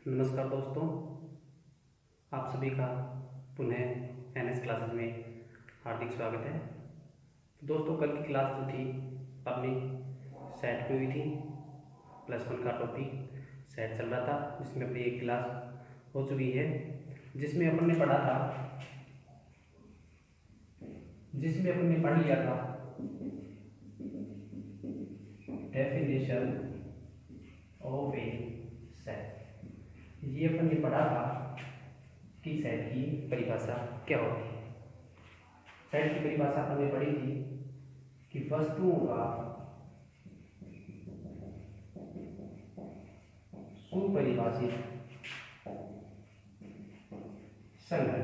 नमस्कार दोस्तों, आप सभी का पुनः एनएस क्लासेस में हार्दिक स्वागत है। दोस्तों, कल की क्लास जो थी अपनी सेट पे हुई थी। +1 का टॉपिक सेट चल रहा था, जिसमें अपनी एक क्लास हो चुकी है, जिसमें अपन ने पढ़ लिया था डेफिनेशन ऑफ ए सेट। ये अपन ने पढ़ा था कि सेट की परिभाषा क्या होती है। सेट की परिभाषा अपन ने पढ़ी थी कि वस्तुओं का सुपरिभाषित संग्रह।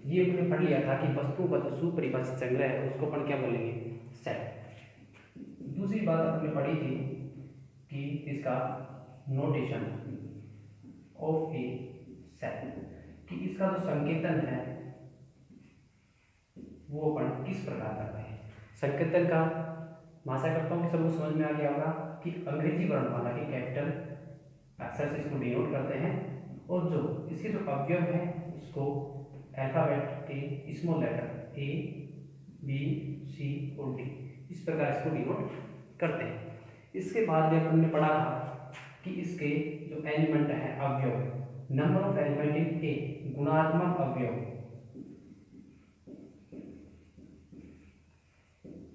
ये अपन ने पढ़ लिया था कि वस्तुओं का जो सुपरिभाषित संग्रह है उसको अपन क्या बोलेंगे, सेट। दूसरी बात अपन ने पढ़ी थी कि इसका नोटेशन ऑफ ए सेट, कि इसका जो संकेतन है वो अपन किस प्रकार करते हैं। संकेतन का मैं आशा करता हूँ कि सबको समझ में आ गया होगा कि अंग्रेजी वर्णमाला के कैपिटल अक्षर से इसको डिनोट करते हैं, और जो इसके जो अवयव है उसको अल्फाबेट के small letter A B C और डी इस प्रकार इसको डिनोट करते हैं। इसके बाद में अपन ने पढ़ा था कि इसके जो एलिमेंट है अवयव, नंबर ऑफ एलिमेंट इन ए, गुणात्मक अवयव,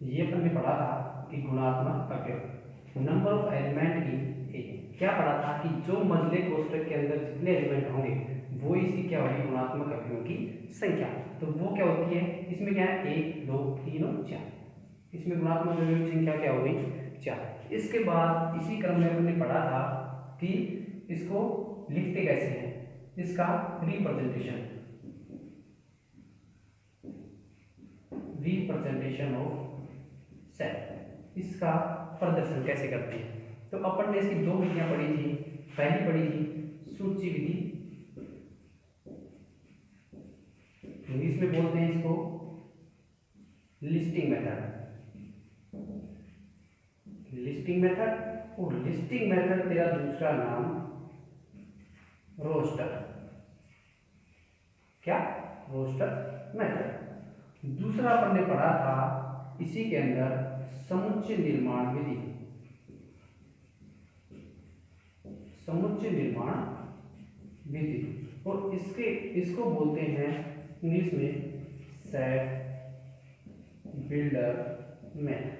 ये अपन ने पढ़ा था कि गुणात्मक अवयव, नंबर ऑफ एलिमेंट इन ए। क्या पढ़ा था कि जो मजले कोष्ठक के अंदर जितने एलिमेंट होंगे वो इसकी क्या होगी, गुणात्मक अवयवों की संख्या। तो वो क्या होती है, इसमें क्या है 1 2 3 और 4, इसमें गुणात्मक अवयवों की संख्या क्या होगी 4। इसके बाद इसी क्रम में हमने पढ़ा था कि इसको लिखते कैसे हैं, इसका रिप्रेजेंटेशन ऑफ सेट, इसका प्रदर्शन कैसे करते हैं। तो अपन ने इसकी दो विधियां पढ़ी थी। पहली पढ़ी थी सूची विधि, इंग्लिश में बोलते हैं इसको लिस्टिंग मेथड, और लिस्टिंग मेथड तेरा दूसरा नाम रोस्टर। क्या, रोस्टर मेथड। दूसरा अपन ने पढ़ा था इसी के अंदर समुच्चय निर्माण विधि, और इसको बोलते हैं इंग्लिश में सेट बिल्डर मेथड,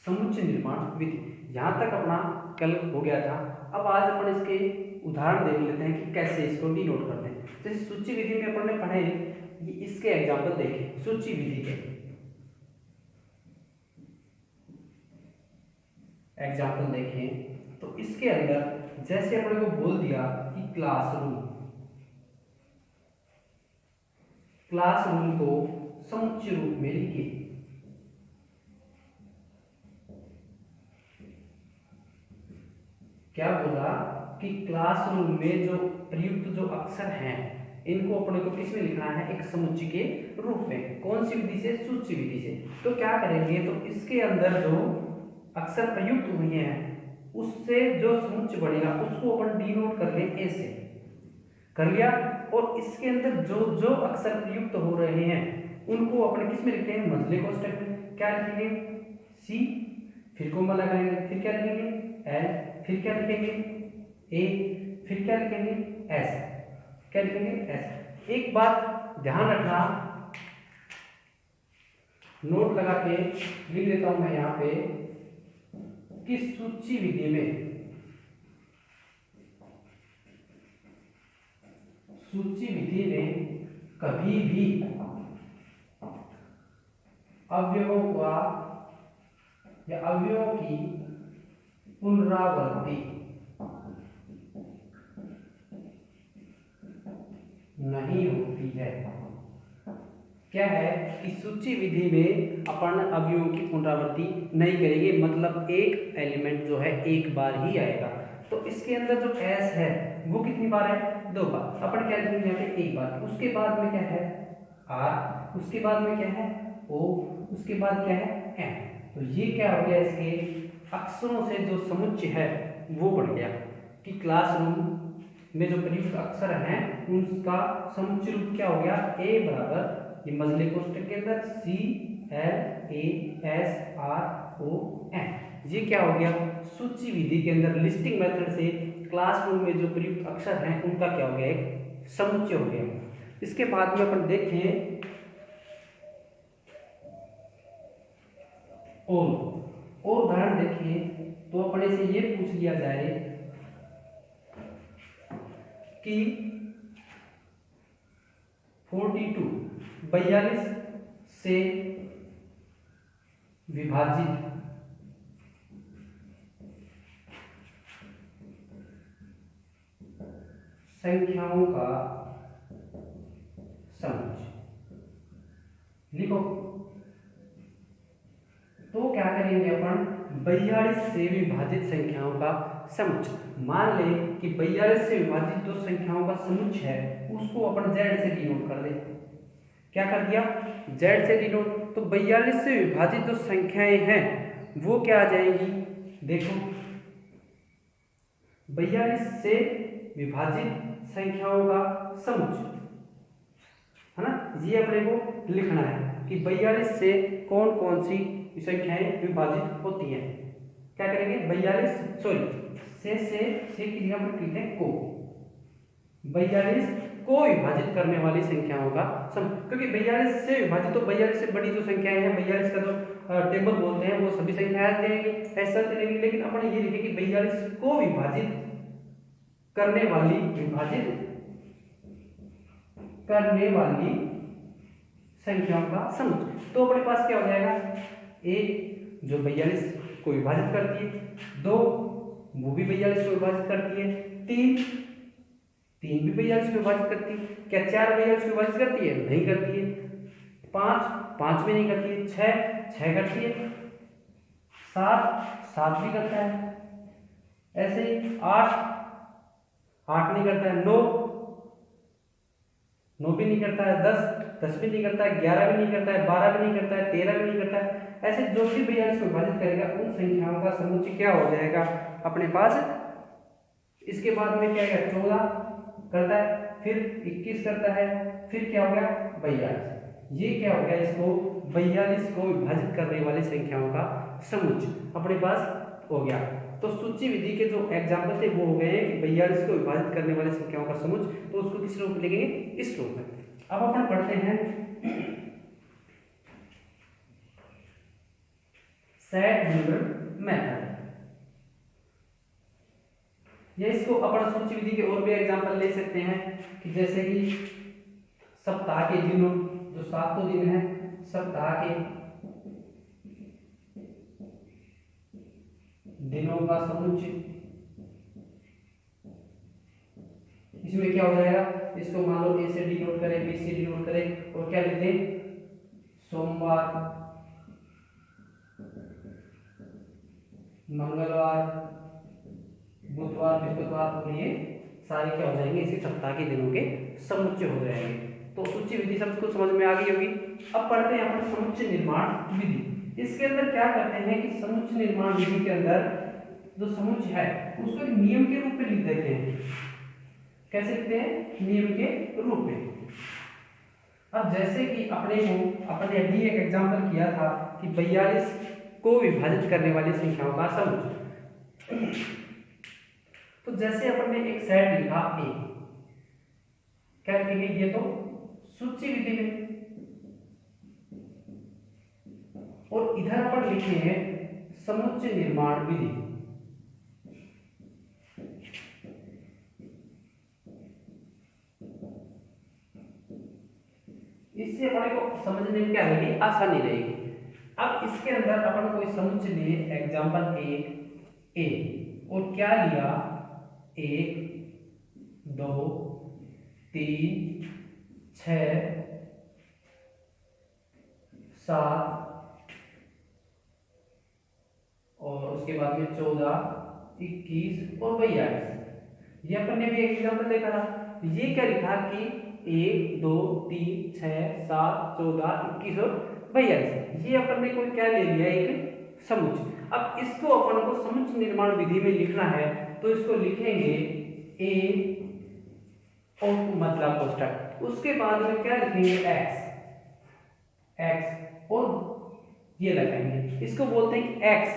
समुच्चय निर्माण विधि। यहां तक अपना कल हो गया था। अब आज अपन इसके उदाहरण देख लेते हैं कि कैसे इसको डिनोट करते हैं। जैसे सूची विधि में अपन ने पढ़े, ये इसके एग्जाम्पल देखें। सूची विधि के एग्जाम्पल देखें तो इसके अंदर जैसे अपन को बोल दिया कि क्लासरूम को समुच्चय रूप में लिखिए। क्या बोला कि क्लासरूम में जो प्रयुक्त जो अक्षर हैं इनको अपने को किस में लिखना है, एक समुच्चय के रूप में। कौन सी विधि से, सूची विधि से। तो क्या करेंगे, तो इसके अंदर जो अक्षर प्रयुक्त हुए हैं उससे जो समुच्चय बनेगा उसको अपन डिनोट कर ले ए से, कर लिया। और इसके अंदर जो जो अक्षर प्रयुक्त हो रहे हैं उनको अपने किस में लिखते हैं, मजले कोष्ठक में। क्या लिखेंगे, सी, फिर कोमा लगाएंगे, फिर क्या लिखेंगे एल, फिर क्या लिखेंगे ए, फिर क्या लिखेंगे एस, क्या लिखेंगे एस। एक बात ध्यान रखना, नोट लगा के लिख देता हूं मैं यहां पे कि सूची विधि में कभी भी अवयवों का या अवयवों की पुनरावृत्ति नहीं होती है। क्या है कि सूची विधि में अपन अवयवों की पुनरावृत्ति नहीं करेंगे, मतलब एक एलिमेंट जो है एक बार ही आएगा। तो इसके अंदर जो एस है वो कितनी बार है, 2 बार। अपन क्या लिखेंगे यहाँ पे, एक बार। उसके बाद में क्या है आर, उसके बाद में क्या है ओ, उसके बाद क्या है एन। तो ये क्या हो गया, इसके अक्षरों से जो समुच्चय है वो बढ़ गया कि क्लासरूम में जो प्रयुक्त अक्षर हैं उनका समुच्चय रूप क्या हो गया, ए बराबर ये मजले कोष्ठक के अंदर CLASROM, ये क्या हो गया, सूची विधि के अंदर लिस्टिंग मेथड से क्लासरूम में जो प्रयुक्त अक्षर हैं उनका क्या हो गया, एक समुच्चय हो गया। इसके बाद में अपन देखें और उदाहरण देखिए तो अपने से ये पूछ लिया जाए कि 42 से विभाजित संख्याओं का समुच्चय लिखो। तो क्या करेंगे अपन, 42 से विभाजित संख्याओं का समुच्चय। मान लें कि 42 से विभाजित जो संख्याओं का समुच्चय है उसको अपन z से डिनोट कर दे। क्या कर दिया, z से डिनोट। तो 42 से विभाजित जो संख्याएं हैं वो क्या आ जाएंगी, देखो 42 से विभाजित संख्याओं का समुच्चय है ना, ये अपने को लिखना है कि 42 से कौन कौन सी संख्याएं विभाजित होती हैं। क्या करेंगे, 42 सॉरी से की जगह पर लिखते हैं को, 42 को विभाजित करने वाली संख्याओं का सम, क्योंकि 42 से विभाजित तो 42 से बड़ी जो संख्याएं हैं 42 का जो टेबल बोलते हैं वो सभी संख्याएं देंगे ऐसा देंगे, लेकिन अपन ये लिखे कि 42 को विभाजित करने वाली संख्याओं का समुच्चय। तो अपने पास क्या हो जाएगा, एक जो 42 को विभाजित करती है, दो वो भी 42 को विभाजित करती है, तीन भी 42 को विभाजित करती है, क्या 4 42 को विभाजित करती है, नहीं करती है, 5 भी नहीं करती है, 6 करती है, 7 भी करता है, ऐसे ही 8 नहीं करता है, 9 भी नहीं करता है, 10 भी नहीं करता है, 11 भी नहीं करता है, 12 भी नहीं करता है, 13 भी नहीं करता है। ऐसे जो भी 42 को विभाजित करेगा उन संख्याओं का समुच्चय क्या हो जाएगा अपने पास। इसके बाद में क्या है, 14 करता है, फिर 21 करता है, फिर क्या हो गया 42। ये क्या हो गया, इसको 42 को विभाजित करने वाली संख्याओं का समुच्चय अपने पास हो गया। तो सूची विधि के जो एग्जाम्पल थे वो हो गए कि 42 को विभाजित करने वाली संख्याओं का समुच्चय, तो उसको किस रूप में लिखेंगे, इस रूप में। अब अपन पढ़ते हैं सेट ड्यूरल मेथड। ये इसको अपन सूची विधि के और भी एग्जाम्पल ले सकते हैं कि जैसे कि सप्ताह के दिनों, जो 7 दिन है, सप्ताह के दिनों का समुच्चय। इसमें क्या हो जाएगा, इसको मान लो ए से डिनोट करें, बी से डिनोट करें और क्या लिखते हैं, सोमवार, मंगलवार, बुधवार, बृहस्पतिवार, और ये सारे क्या हो जाएंगे, इसी सप्ताह के दिनों के समुच्चय हो जाएंगे। तो सूची विधि सबको समझ में आ गई होगी। अब पढ़ते हैं अपन समुच्चय निर्माण विधि। इसके अंदर क्या करते हैं कि समुच्चय निर्माण विधि के अंदर जो समुच्चय है उसको एक नियम के रूप में लिख देते हैं। कैसे लिखते हैं, नियम के रूप में। अब जैसे कि अपने अभी एक एग्जांपल किया था कि 42 को विभाजित करने वाली संख्याओं का समुच्चय। तो जैसे अपन ने एक सेट लिखा ए, क्या लिखेंगे, ये तो सूची विधि में, और इधर अपन लिखे हैं समुच्चय निर्माण विधि। इससे अपने को समझने में क्या रहेगी, आसानी रहेगी। अब इसके अंदर अपन कोई समुच्चय लिए, एग्जांपल ए, और क्या लिया, 1 2 3 6 7 और उसके बाद में 14 21 और 42। ये अपन ने भी एक एग्जांपल देखा था। ये क्या लिखा कि 1 2 3 6 7 14 21 और 42। ये अपन ने कोई क्या ले लिया, एक समुच्चय। अब इसको अपन को समुच्चय निर्माण विधि में लिखना है तो इसको लिखेंगे ए और मतलब कोष्टक, उसके बाद में क्या लिखेंगे एक्स और ये लगाएंगे, इसको बोलते हैं एक्स।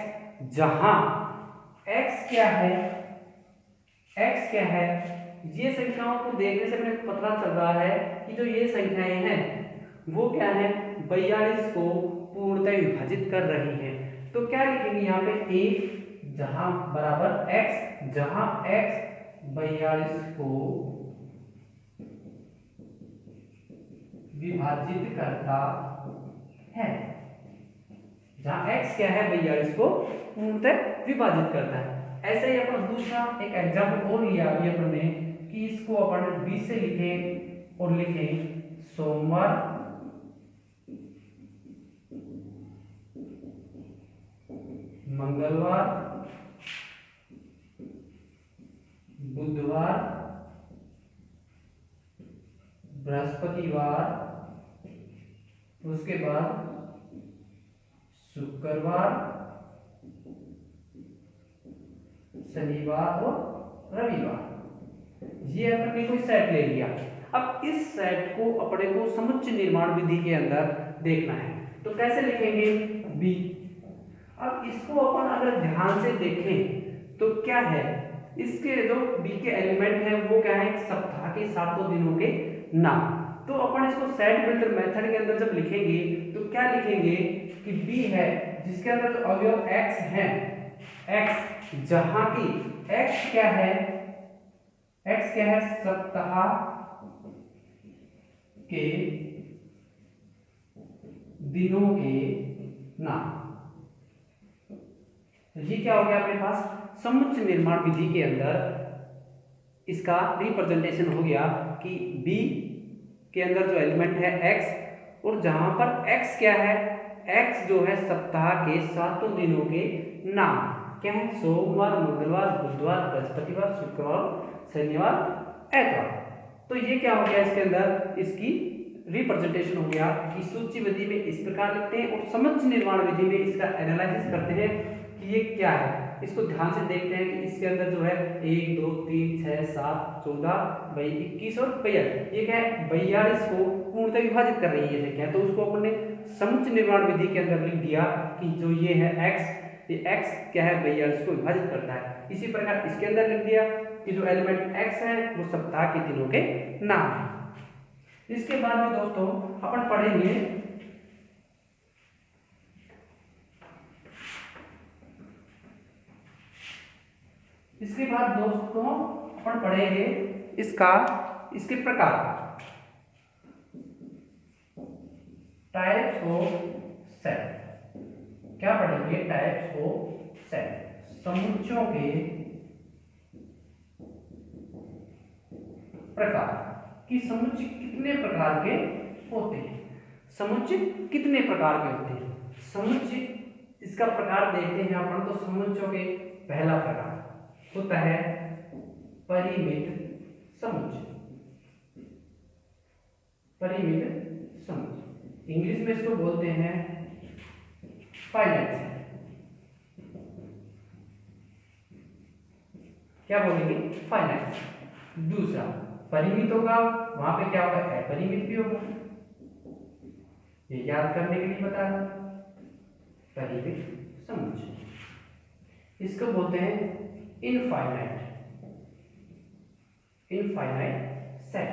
जहां एक्स क्या है, ये संख्याओं को देखने से हमें पता चल रहा है कि जो ये संख्याएं हैं वो क्या है, 42 को पूर्णतः विभाजित कर रही हैं। तो क्या लिखेंगे यहाँ पे ए जहां बराबर एक्स, जहां एक्स 42 को विभाजित करता है, जहां एक्स क्या है 42 को पूर्णतः विभाजित करता है। ऐसे ही अपन दूसरा एक एग्जाम्पल और लिया अभी अपन ने कि इसको अपन 20 से लिखें और लिखें सोमवार, मंगलवार, बुधवार, बृहस्पतिवार, उसके बाद शुक्रवार, शनिवार और रविवार। ये अपन ने कोई सेट ले लिया। अब इस सेट को अपने को समुच्चय निर्माण विधि के अंदर देखना है, तो कैसे लिखेंगे बी। अब इसको अपन अगर ध्यान से देखें तो क्या है, इसके जो बी के एलिमेंट हैं वो क्या है, सप्ताह के 7 दिनों के नाम। तो अपन इसको सेट बिल्डर मेथड के अंदर जब लिखेंगे तो क्या लिखेंगे कि बी है जिसके अंदर जो अवयव एक्स है, एक्स जहां की एक्स क्या है, सप्ताह के दिनों के नाम। ये क्या हो गया अपने पास समुच्चय निर्माण विधि के अंदर इसका रिप्रेजेंटेशन हो गया कि बी के अंदर जो एलिमेंट है एक्स और जहां पर एक्स क्या है, एक्स जो है सप्ताह के 7 दिनों के नाम क्या है, सोमवार, मंगलवार, बुधवार, बृहस्पतिवार, शुक्रवार, शनिवार, एतवार। तो ये क्या हो गया इसके अंदर इसकी रिप्रेजेंटेशन हो गया कि सूची विधि में इस प्रकार लिखते हैं और समुच्चय निर्माण विधि में इसका एनालिसिस करते हैं कि ये क्या है। इसको ध्यान से देखते हैं कि इसके अंदर जो है 1 2 3 6 7 14 21 और 42, ये क्या है 42 को पूर्णतः विभाजित कर रही है ये संख्या। तो उसको अपन ने समुच्चय निर्माण विधि के अंदर लिख दिया कि जो ये है एक्स, ये एक्स क्या है 42 को विभाजित करता है। इसी प्रकार इसके अंदर लिख दिया कि जो एलिमेंट एक्स है वो सप्ताह के दिनों के नाम है। इसके बाद में दोस्तों अपन पढ़ेंगे इसके प्रकार, टाइप्स ऑफ सेट। क्या पढ़ेंगे, टाइप्स ऑफ सेट, समुच्चयों के प्रकार कि समुच्चय कितने प्रकार के होते हैं। समुच्चय कितने प्रकार के होते हैं, समुच्चय इसका प्रकार देखते हैं अपन। तो समुच्चयों के पहला प्रकार होता है परिमित समुच्चय। परिमित समुच्चय इंग्लिश में इसको बोलते हैं फाइनाइट सेट। क्या बोलेंगे, फाइनाइट। दूसरा परिमित होगा, वहां पे क्या होगा, अपरिमित भी होगा। ये याद करने के लिए बता रहा हूं, परिमित समुच्चय। इसको बोलते हैं इनफाइनाइट सेट।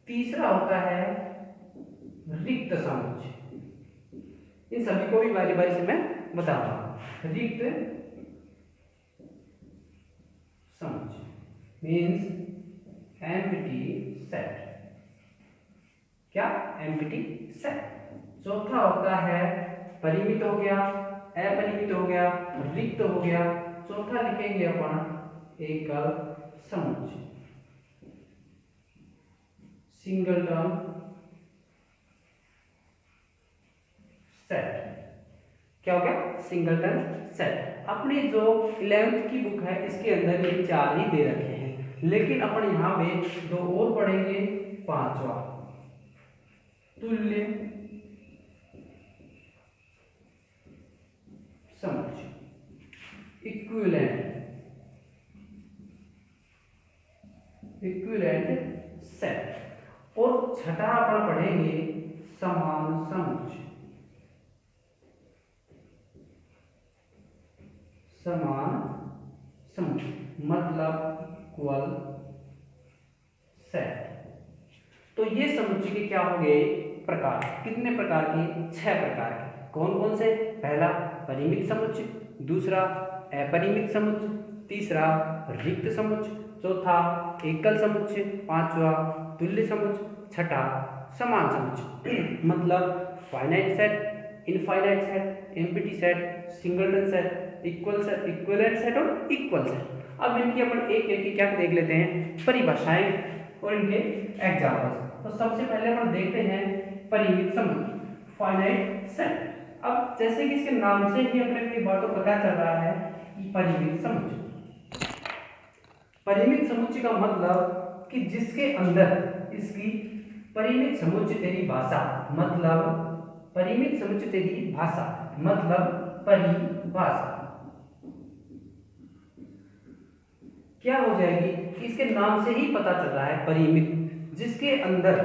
तीसरा होता है रिक्त समुच्चय। इन सभी को भी बारी बारी से मैं बता रहा हूं। रिक्त समुच्चय मीन्स एम्प्टी सेट। क्या, एम्प्टी सेट। चौथा होता है परिमित हो गया, अपरिमित हो गया, रिक्त हो गया। चौथा लिखेंगे अपन एकल समुच्चय, सिंगल टर्म सेट। क्या हो गया, सिंगल टर्म सेट। अपनी जो 11th की बुक है इसके अंदर ये 4 ही दे रखे हैं, लेकिन अपन यहां पे 2 और पढ़ेंगे। 5वां तुल्य समान समुच्चय, मतलब इक्वल सेट। तो ये समुच्चय के क्या हो गए प्रकार, कितने प्रकार के, 6 प्रकार के। कौन कौन से? पहला परिमित समुच्चय, दूसरा अपरिमित समुच्चय, तीसरा रिक्त समुच्चय, चौथा एकल समुच्चय, पांचवा तुल्य समुच्चय, छठा समान समुच्चय। मतलब finite set, infinite set, empty set, singleton set, equal set, equivalent set और इक्वल सेट। अब इनकी अपन एक एक क्या देख लेते हैं, परिभाषाएं और इनके एग्जाम्पल्स। तो सबसे पहले अपन देखते हैं परिमित समुच्चय, फाइनाइट सेट। अब जैसे कि इसके नाम से ही अपने को बातों पता चल रहा है कि परिमित समुच्चय। परिमित समुच्चय का मतलब कि जिसके अंदर इसकी परिमित समुच्चय तेरी भाषा, मतलब परिमित समुच्चय तेरी भाषा, मतलब परिभाषा क्या हो जाएगी, इसके नाम से ही पता चल रहा है परिमित, जिसके अंदर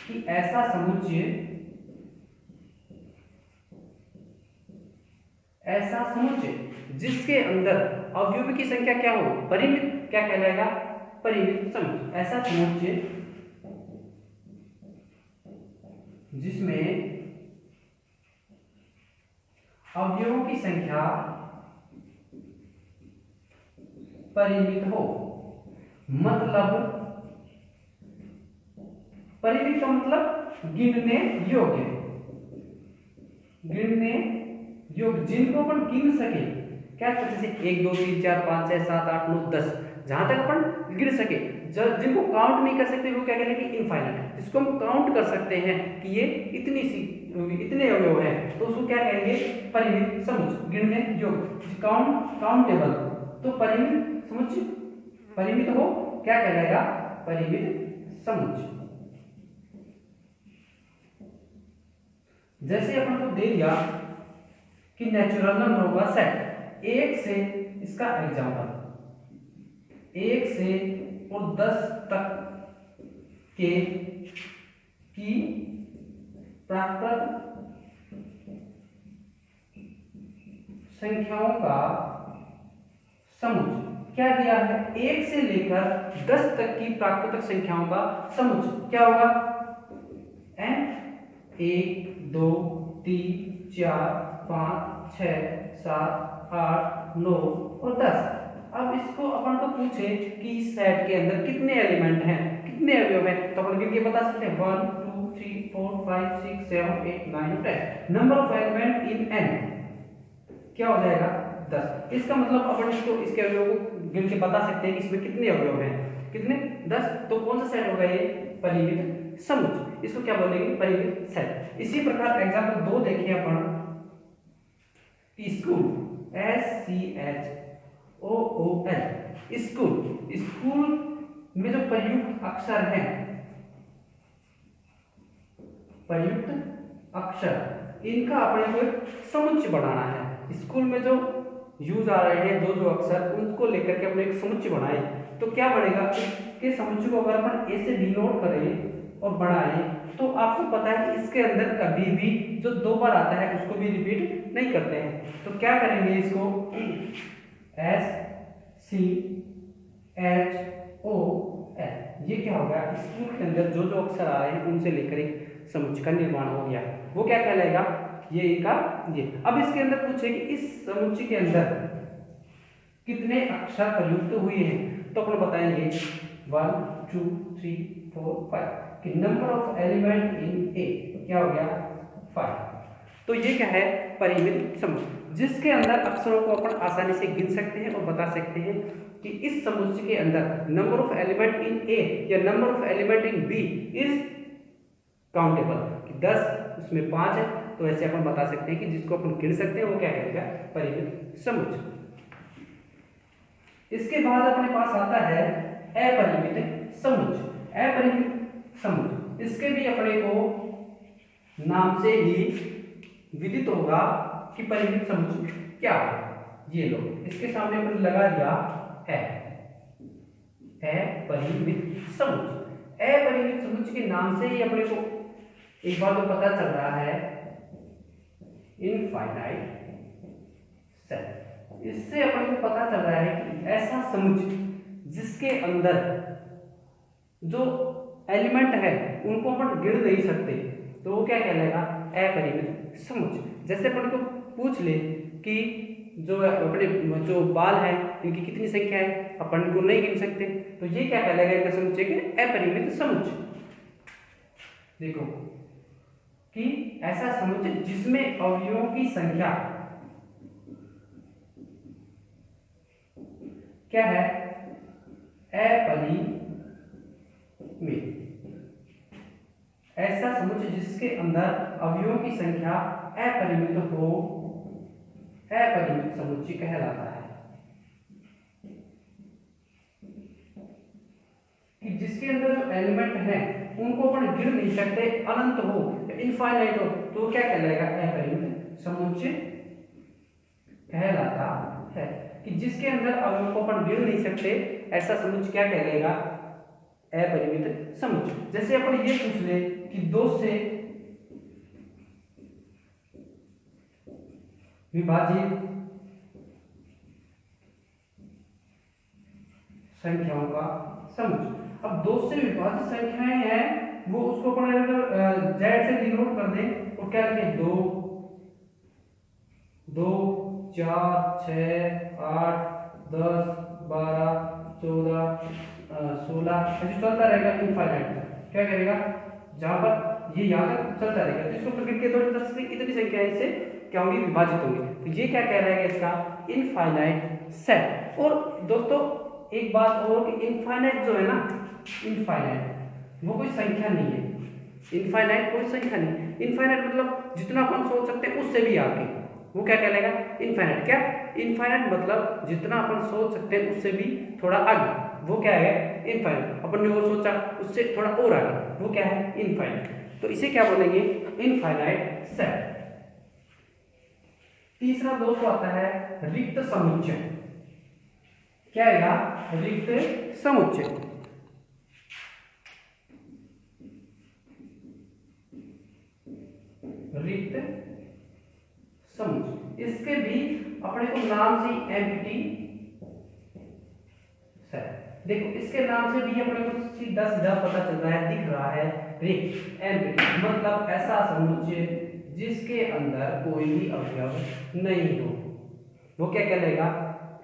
कि ऐसा समुच्चय जिसके अंदर अवयव की संख्या क्या हो, परिमित, क्या कहलाएगा, परिमित समुच्चय। ऐसा समुच्चय जिसमें अवयवों की संख्या परिमित हो, मतलब परिमित का मतलब गिनने योग्य, जिनको अपन गिन सके। क्या, जैसे 1 2 3 4 5 6 7 8 9 10, जहां तक अपन गिन सके। जिनको काउंट नहीं कर सकते वो क्या कहलाएंगे, इनफाइनाइट। जिसको हम काउंट कर सकते हैं कि ये इतने अवयव है, तो उसको क्या कहेंगे, परिमित समुच्चय, गिनने योग्य, काउंटेबल। तो परिमित समुच्चय परिमित हो, क्या कहलाएगा, परिमित समुच्चय। जैसे अपन को दे दिया कि नेचुरल नंबरों का सेट, 1 से, इसका एग्जांपल 1 से और 10 तक के की प्राकृत संख्याओं का समुच्चय। क्या दिया है, 1 से लेकर 10 तक की प्राकृतिक संख्याओं का समुच्चय क्या होगा, n 1 2 3 4 5 6 7 8 9 और 10। अब इसको अपन को पूछे कि इस सेट के अंदर कितने एलिमेंट हैं, कितने अवयव हैं, तो अपन गिन के बता सकते हैं 1 2 3 4 5 6 7 8 9 10। Number of element in n क्या हो जाएगा, 10। इसका मतलब अपन इसके अवयव को गिन के बता सकते हैं कि इसमें कितने अवयव हैं, कितने, 10। तो कौन सा सेट होगा ये, परिमित समुच्चय। इसको क्या बोलेंगे, परिमित सेट। इसी प्रकार एग्जांपल 2 देखिए अपन, स्कूल, SCHOOL, स्कूल में जो प्रयुक्त अक्षर हैं, प्रयुक्त अक्षर, इनका अपने को एक समुच्चय बनाना है। स्कूल में जो यूज आ रहे हैं जो अक्षर, उनको लेकर के अपने एक समुच्चय बनाए, तो क्या बनेगा, इसके समुच्चय को अगर अपन ऐसे डिनोट करें और बढ़ाएं, तो आपको पता है कि इसके अंदर कभी भी जो 2 बार आता है उसको भी रिपीट नहीं करते हैं। तो क्या करेंगे, इसको SCHOOL, ये क्या होगा, स्कूल के अंदर जो अक्षर आ रहे हैं उनसे लेकर एक समुच्चय का निर्माण हो गया। वो क्या कहलाएगा, ये इनका ये। अब इसके अंदर पूछे कि इस समुच्चय के अंदर कितने अक्षर प्रयुक्त हुए हैं, तो अपन बताएंगे 1 2 3 4 5 कि नंबर ऑफ एलिमेंट इन ए क्या हो गया, 5। तो ये क्या है, परिमित समुच्चय, जिसके अंदर अक्षरों को अपन आसानी से गिन सकते हैं और बता सकते हैं कि इस समुच्चय के अंदर number of element in A या number of element in B is countable, कि 10 उसमें 5 है, तो ऐसे अपन बता सकते हैं कि जिसको अपन गिन सकते हैं वो क्या कहेगा, परिमित समुच्चय। इसके बाद अपने पास आता है अपरिमित समुच्चय। अपरिमित समुच्चय, इसके भी अपने को नाम से ही विदित होगा कि परिमित समुच्चय क्या है। ये लो, इसके सामने अपन लगा दिया है अपरिमित समुच्चय। अपरिमित समुच्चय के नाम से ही अपने को एक बार तो पता चल रहा है, इनफाइनाइट सेट। इससे अपन को पता चल रहा है कि ऐसा समुच्चय जिसके अंदर जो एलिमेंट है उनको अपन गिन नहीं सकते, तो वो क्या कहलाएगा? अपरिमित समुच्चय। जैसे अपन को पूछ ले कि जो अपने जो बाल है इनकी कितनी संख्या है, अपन को नहीं गिन सकते, तो ये क्या कहलाएगा? इनका समुच्चय के अपरिमित समुच्चय। देखो कि ऐसा समुच्चय जिसमें अवयवों की संख्या क्या है? अपरिमित। ऐसा समुच्चय जिसके अंदर अवयवों की संख्या अपरिमित हो, अपरिमित समुच्चय कहलाता है। कि जिसके अंदर जो एलिमेंट है उनको अपन गिन नहीं सकते, अनंत हो, इनफाइनाइट हो, तो क्या कहलाएगा? अपरिमित समुच्चय कहलाता है। कि जिसके अंदर अवयवों को अपन गिन नहीं सकते, ऐसा समुच्चय क्या कहलाएगा? अपरिमित समुच्चय। जैसे अपन ये पूछ ले कि 2 से विभाजित संख्याओं का समुच्चय। अब 2 से विभाजित संख्याएं हैं, वो उसको अपन अगर जेड से डिनोट कर दें तो क्या लिखें? 2 2 4 6 8 10 12 14 16 ऐसे चलता रहेगा इनफाइनाइट। क्या करेगा? जहां पर ये यहाँ तक चलता रहेगा, तो इसको प्रकट के तो 10 से इतनी संख्या इससे क्या होंगी? विभाजित होंगी। तो ये क्या कह रहा है इसका? Infinite set. और दोस्तों एक बात और कि इनफाइनाइट जो है ना, इनफाइनाइट वो कोई संख्या नहीं है। इनफाइनाइट कोई संख्या नहीं। इनफाइनाइट मतलब जितना अपन सोच सकते हैं उससे भी आगे, वो क्या कहलाएगा? इनफाइनाइट। क्या? इनफाइनाइट मतलब जितना अपन सोच सकते हैं उससे भी थोड़ा आगे, वो क्या है? इनफाइनाइट। अपन ने वो सोचा उससे थोड़ा और आगे, वो क्या है? इनफाइनाइट। तो इसे क्या बोलेंगे? Infinite set. तीसरा दोस्तों आता है रिक्त समुच्चय। क्या आएगा? रिक्त समुच्चय। रिक्त समुच्चय, इसके भी अपने को नाम से एम्प्टी सेट। देखो इसके नाम से भी अपने को सीधा सीधा पता चल रहा है, दिख रहा है रिक्त। एम्प्टी मतलब ऐसा समुच्चय जिसके अंदर कोई भी अवयव नहीं हो, वो क्या कहलाएगा?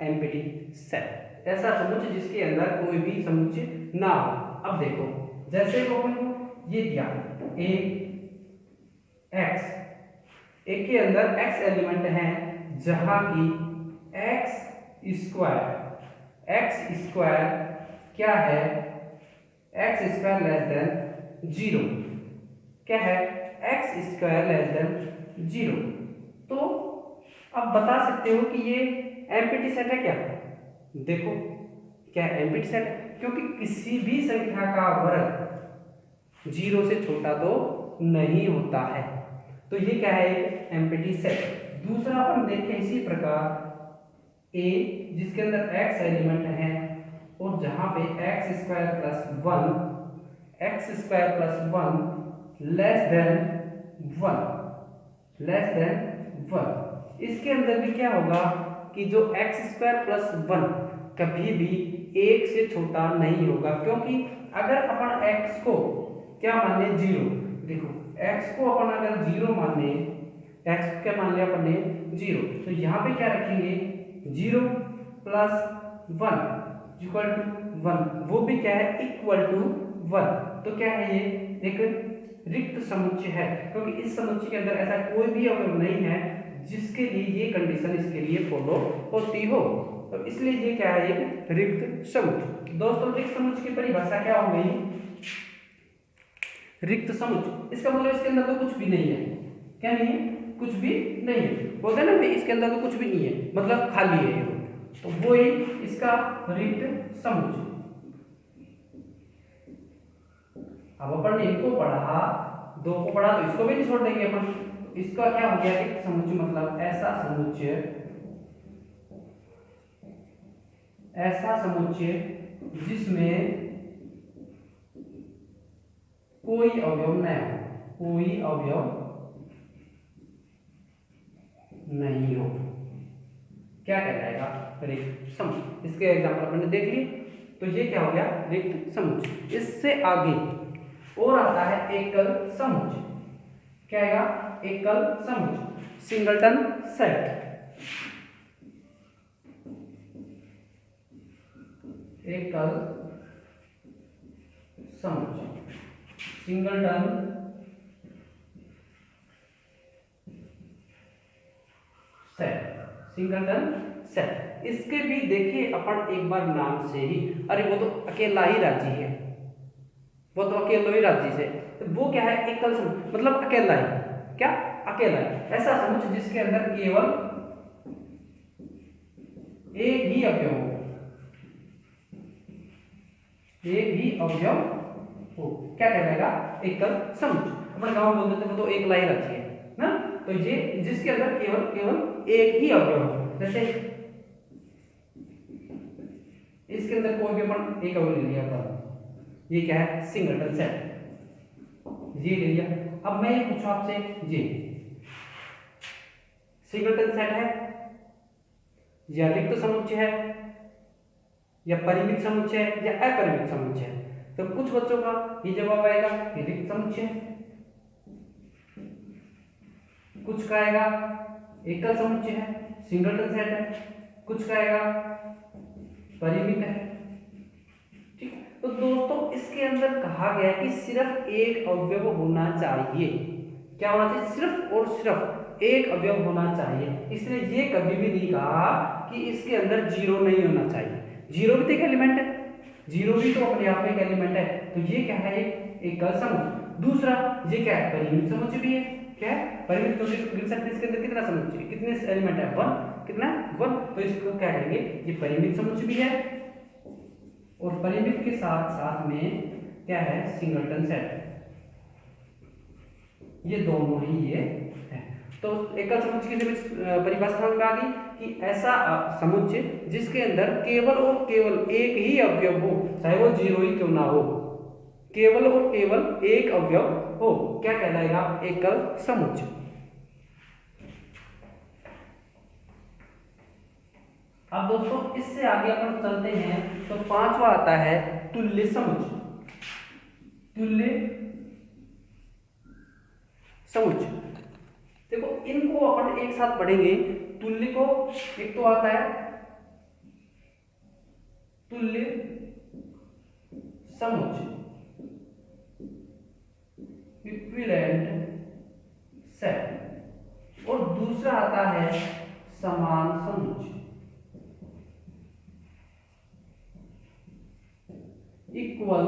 Empty set. ऐसा समुच्चय जिसके अंदर कोई भी समुच्चय ना हो। अब देखो जैसे को अपन को ये दिया ए एक्स, एक के अंदर x एलिमेंट है, जहां की x स्क्वायर क्या है? x square less than 0। क्या है? x square less than 0। तो अब बता सकते हो कि ये एम्प्टी सेट है क्या? देखो क्या एम्प्टी सेट है, क्योंकि किसी भी संख्या का वर्ग 0 से छोटा तो नहीं होता है, तो ये क्या है? एक एम्प्टी सेट। दूसरा अपन देखें इसी प्रकार a जिसके अंदर x एलिमेंट है और जहां पे x square plus 1 less than 1, इसके अंदर भी क्या होगा कि जो x स्क्वायर प्लस 1 कभी भी 1 से छोटा नहीं होगा, क्योंकि अगर अपन x को क्या माने? 0। देखो x को अपन अगर 0 माने, x को क्या मान लिया अपन ने? 0, तो यहाँ पे क्या रखेंगे? 0 प्लस 1 इक्वल टू 1, वो भी क्या है? Equal to 1। तो क्या है? ये एक रिक्त समुच्चय है, क्योंकि इस समुच्चय के अंदर ऐसा कोई भी अवयव नहीं है जिसके लिए ये कंडीशन इसके लिए फॉलो होती हो, तो इसलिए ये क्या है? एक रिक्त समुच्चय। दोस्तों रिक्त समुच्चय की परिभाषा क्या हो गई? रिक्त समुच्चय इसका मतलब इसके अंदर तो कुछ भी नहीं है। क्या नहीं है? कुछ भी नहीं है। बोलते हैं ना इसके अंदर तो कुछ भी नहीं है, मतलब खाली है, तो वो ही इसका रिक्त समुच्चय। अब अपन ने इनको पढ़ा, 2 को पढ़ा, तो इसको भी नहीं छोड़ देंगे अपन। इसका क्या हो गया? रिक्त समुच्चय मतलब ऐसा समुच्चय जिसमें कोई अवयव नहीं हो, क्या कहलाएगा? रिक्त समुच्चय। इसके एग्जाम्पल अपने देख लिए, तो ये क्या हो गया? रिक्त समुच्चय। इससे आगे और आता है एकल समुच्चय। क्या आएगा? एकल समुच्चय, सिंगलटन सेट। एकल समुच्चय, सिंगलटन सेट, सिंगलटन सेट। इसके भी देखिए अपन एक बार नाम से ही, अरे वो तो अकेला ही राज्य है, वो तो अकेला ही राज्य से, तो वो क्या है? एकल समुच्चय, मतलब अकेला ही। क्या? अकेला है। ऐसा समुच्चय जिसके अंदर केवल एक ही अवयव हो, एक ही अवयव हो, क्या कहलाएगा? एकल समुच्चय। अपन गांव में बोलते थे वो तो एकला ही राज्य है ना। तो ये जिसके अंदर केवल एक ही अवयव हो, जैसे इसके अंदर कोई भी अपन एक अवयव ले लिया था, ये क्या है? सिंगलटन सेट, ये ले लिया। अब मैं ये पूछूं आपसे, ये सिंगलटन सेट है या रिक्त समुच्चय है या परिमित समुच्चय है या अपरिमित समुच्चय है? तो कुछ बच्चों का ये जवाब आएगा कि रिक्त समुच्चय है, कुछ का आएगा एकल समुच्चय है, सिंगलटन सेट है, कुछ का आएगा परिमित है। ठीक है, तो दोस्तों इसके अंदर कहा गया है कि सिर्फ एक अवयव होना चाहिए। क्या होना चाहिए? सिर्फ और सिर्फ एक अवयव होना चाहिए। इसलिए ये कभी भी नहीं कहा कि इसके अंदर जीरो नहीं होना चाहिए। जीरो भी तो एक एलिमेंट है, जीरो भी तो अपने आप में एक एलिमेंट है। तो ये क्या है? एक एकल समुच्चय। दूसरा ये क्या है? परिमित समुच्चय भी है। क्या है? परिमित समुच्चय। इसके अंदर कितना समुच्चय, कितने एलिमेंट है? वन। कितना? वन। तो इसको क्या कहेंगे? ये परिमित समुच्चय भी है, और परिमित के साथ साथ में क्या है? Singleton set. ये दोनों ही ये है। तो एकल समुच्चय की परिभाषा समझ में आ गई कि ऐसा समुच्चय जिसके अंदर केवल और केवल एक ही अवयव हो, चाहे वो जीरो ही क्यों ना हो, केवल और केवल एक अवयव हो, क्या कहलाएगा? एकल समुच्चय। अब दोस्तों इससे आगे अपन चलते हैं, तो पांचवा आता है तुल्य समुच्चय। तुल्य समुच्चय, देखो इनको अपन एक साथ पढ़ेंगे। तुल्य को एक तो आता है तुल्य समुच्चय, इक्विवेलेंट सेट, और दूसरा आता है समान समुच्चय, इक्वल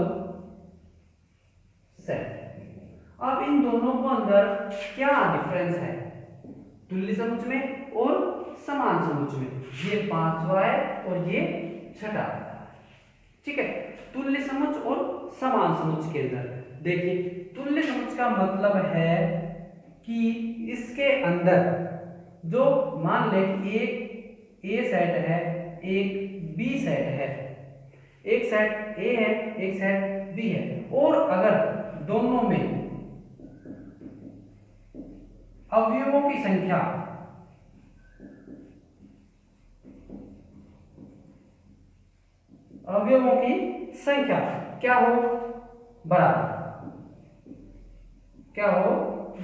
सेट। अब इन दोनों को अंदर क्या डिफरेंस है? तुल्य समुच्चय में और समान समुच्चय में। ये पांचवा है और ये छठा है। ठीक है, तुल्य समुच्चय और समान समुच्चय के अंदर देखिए, तुल्य समुच्चय का मतलब है कि इसके अंदर जो मान ले कि एक ए सेट है, एक बी सेट है, एक सेट ए है, एक सेट बी है, और अगर दोनों में अवयवों की संख्या क्या हो? बराबर। क्या हो?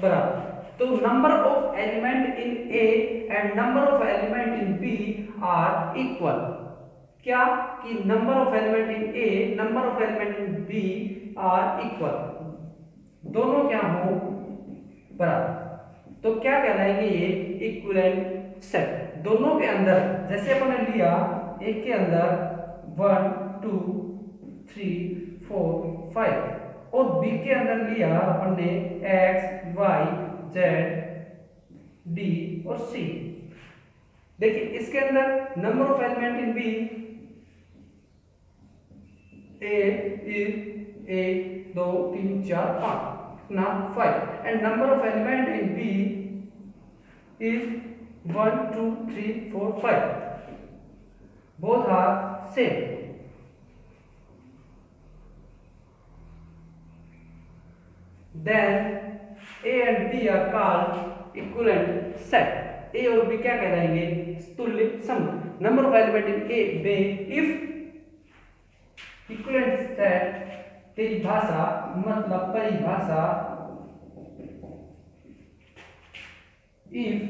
बराबर। तो number of element in A and number of element in B are equal. क्या? कि number of element in A, number of element in B are equal, दोनों क्या हो? बराबर। तो क्या कहलाएंगे ये? Equivalent set. दोनों के अंदर जैसे अपन ने लिया, एक के अंदर 1 2 3 4 5, और बी के अंदर लिया अपन ने x y z d और c। देखिए इसके अंदर number of element in B A is 1 2 3 4 5 ना 5, and number of element in B is 1 2 3 4 5. Both are same. Then A and B are called equivalent set. ए और बी क्या कहलाएंगे, तुल्य समूह। Number of element in A B if equivalent set, तेरी भाषा मतलब परिभाषा, if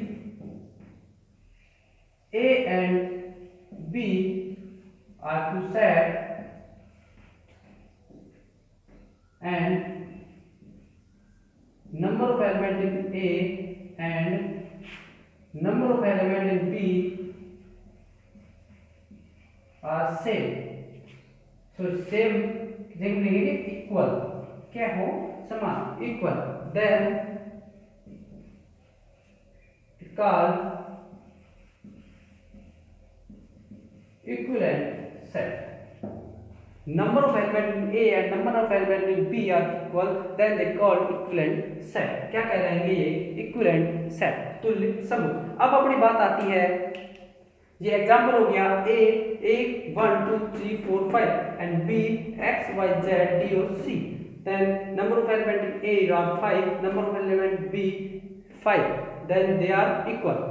A and B are two sets and number of elements in A and number of elements in B are same, so same लिखेंगे equal, क्या हो, समान, equal, then called equivalent set. Number of elements in A and number of elements in B are equal, then they call equivalent set. क्या कह रहे हैं ये, equivalent set, तुल्य समूह। अब अपनी बात आती है, ये एग्जाम्पल हो गया A 1 2 3 4 5 and B X Y Z D or C, then number of elements in A are 5, number of elements in B 5, then they are equal,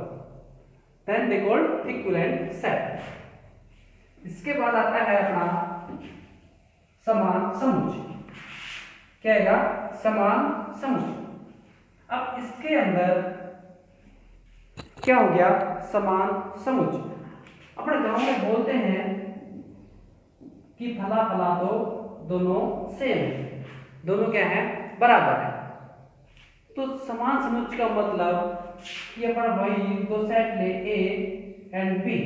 then they called equivalent set. इसके बाद आता है अपना समान समुच्चय, क्या आएगा, समान समुच्चय। अब इसके अंदर क्या हो गया, समान समुच्चय। अपने गांव में बोलते हैं कि फला फला तो दोनों सेम है, दोनों क्या है, बराबर है। तो समान समुच्चय का मतलब कि अपन वही दो सेट ले ए एंड बी,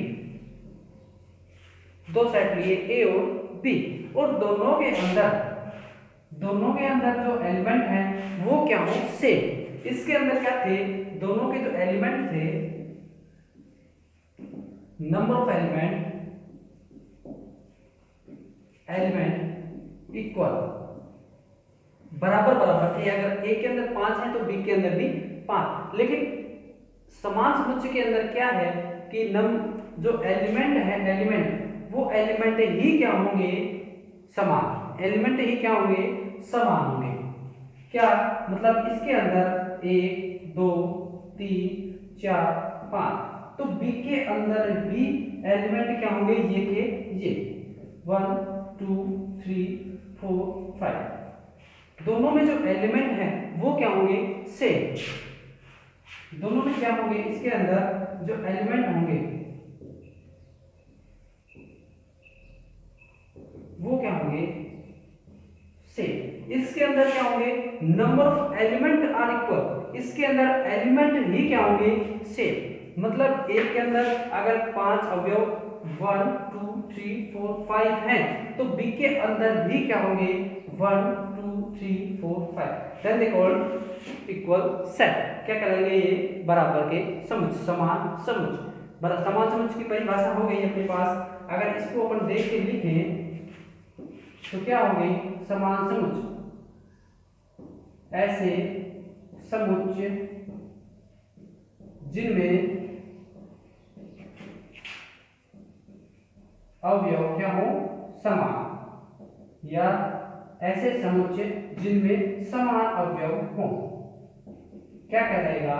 दो सेट लिए ए और बी, और दोनों के अंदर जो एलिमेंट हैं वो क्या हो, सेम। इसके अंदर क्या थे, दोनों के जो एलिमेंट थे, नंबर ऑफ एलिमेंट इक्वल, बराबर बराबर थे। अगर ए के अंदर 5 है तो बी के अंदर भी 5, लेकिन समान समुच्चय के अंदर क्या है कि जो एलिमेंट है, वो एलिमेंट ही क्या होंगे, समान, एलिमेंट ही क्या होंगे, समान होंगे। क्या मतलब, इसके अंदर 1 2 3 4 5, तो बी के अंदर भी एलिमेंट क्या होंगे, ये के ये 1 2 3 4 5, दोनों में जो एलिमेंट है वो क्या होंगे, सेम। दोनों में क्या होंगे, इसके अंदर जो एलिमेंट होंगे वो क्या होंगे, सेम। इसके अंदर क्या होंगे, number of element are equal, इसके अंदर एलिमेंट ही क्या होंगे, सेम। मतलब एक के अंदर अगर 5 अवयव 1 2 3 4 5 हैं, तो बी के अंदर भी क्या होंगे, 1 2 3 4 5, then they called equal set. क्या करेंगे, ये बराबर के समुच्चय, समान समुच्चय। समान समुच्चय की परिभाषा हो गई अपने पास। अगर इसको अपन देख के लिखें तो क्या होगी, समान समुच्चय, ऐसे समुच्चय जिनमें अवयव क्या हो, समान, या ऐसे समुच्चय जिनमें समान अवयव हो, क्या कहलाएगा,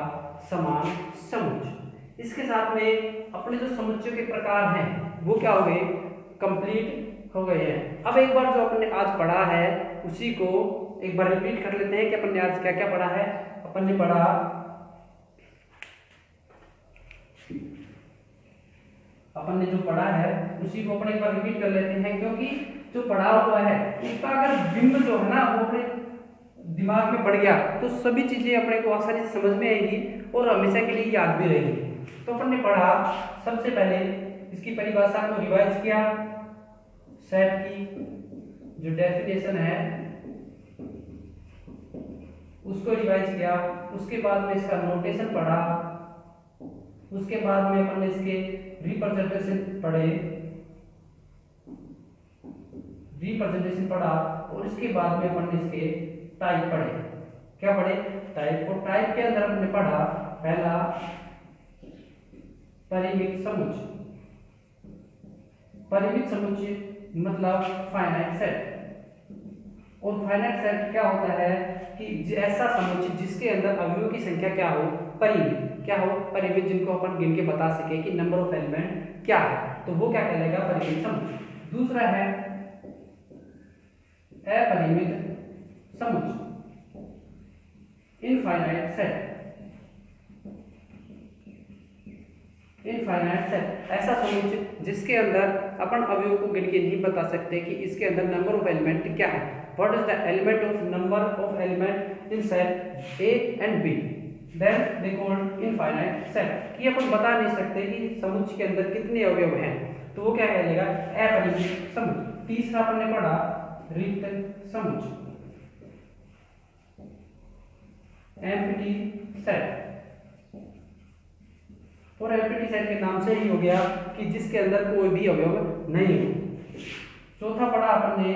समान समुच्चय। इसके साथ में अपने जो समुच्चय के प्रकार हैं वो क्या हो गए, कंप्लीट हो गए हैं। अब एक बार जो अपने आज पढ़ा है उसी को एक बार रिपीट कर लेते हैं कि अपन ने आज क्या क्या पढ़ा है। अपन ने पढ़ा अपन ने जो पढ़ा है उसी को अपन एक बार रिपीट कर लेते हैं, क्योंकि जो पढ़ा हुआ है उसका अगर बिंब जो है ना वो अपने दिमाग में बढ़ गया तो सभी चीजें अपने को आसानी से समझ में आएंगी और हमेशा के लिए याद भी रहेगी। तो अपन ने पढ़ा, सबसे पहले इसकी परिभाषा को रिवाइज किया, सेट की जो डेफिनेशन है उसको रिवाइज किया, उसके बाद में इसका नोटेशन पढ़ा, उसके बाद में अपन ने इसके रिप्रेजेंटेशन पढ़ा और इसके बाद में अपन ने इसके टाइप पढ़े। क्या पढ़े, टाइप। और टाइप के अंदर हमने पढ़ा पहला परिमित समुच्चय। परिमित समुच्चय मतलब फाइनाइट सेट। और फाइनाइट सेट क्या होता है कि ऐसा समुच्चय जिसके अंदर अवयवों की संख्या क्या हो, परिमित, क्या हो, परिमित, जिनको अपन गिन के बता सके कि नंबर ऑफ एलिमेंट क्या है, तो वो क्या कहलाएगा, परिमित समुच्चय। दूसरा है अपरिमित समुच्चय, इनफाइनाइट सेट। इनफाइनाइट सेट ऐसा समुच्चय जिसके अंदर अपन अवयवों को गिन के नहीं बता सकते कि इसके अंदर नंबर ऑफ एलिमेंट क्या है। What is the element of number of element in set A and B, then they called infinite set. कि अपन बता नहीं सकते कि समुच्चय के अंदर कितने अवयव हैं, तो वो क्या कहलाएगा, अपरिमित समुच्चय। तीसरा अपन ने पढ़ा रिक्त समुच्चय, एम्प्टी सेट। और एम्प्टी सेट के नाम से ही हो गया कि जिसके अंदर कोई भी अवयव नहीं हो। चौथा पढ़ा अपन ने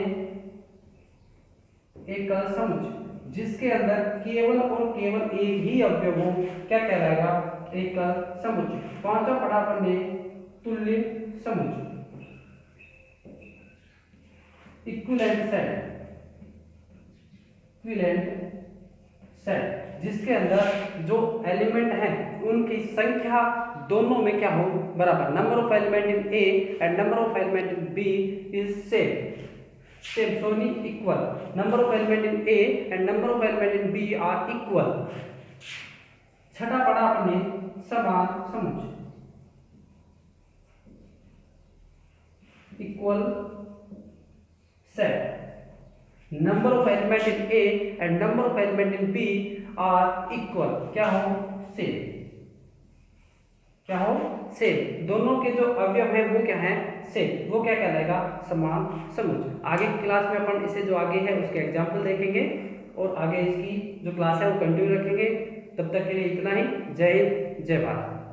एकल समुच्चय, जिसके अंदर केवल और केवल एक ही अवयव हो, क्या कहलाएगा, एकल समुच्चय। पांचवा पढ़ा अपन ने तुल्य समुच्चय, इक्विवेलेंट सेट। इक्विवेलेंट सेट जिसके अंदर जो एलिमेंट हैं उनकी संख्या दोनों में क्या हो, बराबर। Number of element in A and number of element in B is same सोनी equal. Number of element in A and number of element in B are equal. छठा पढ़ा आपने समान समुच्चय, equal set. Number of element in A and number of element in B are equal, क्या हो, same, क्या हो, सेम। दोनों के जो अवयव हैं वो क्या हैं, सेम। वो क्या कहलाएगा, समान समुच्चय। आगे की क्लास में अपन इसे जो आगे है उसके एग्जाम्पल देखेंगे और आगे इसकी जो क्लास है वो कंटिन्यू रखेंगे। तब तक के लिए इतना ही। जय हिंद, जय भारत।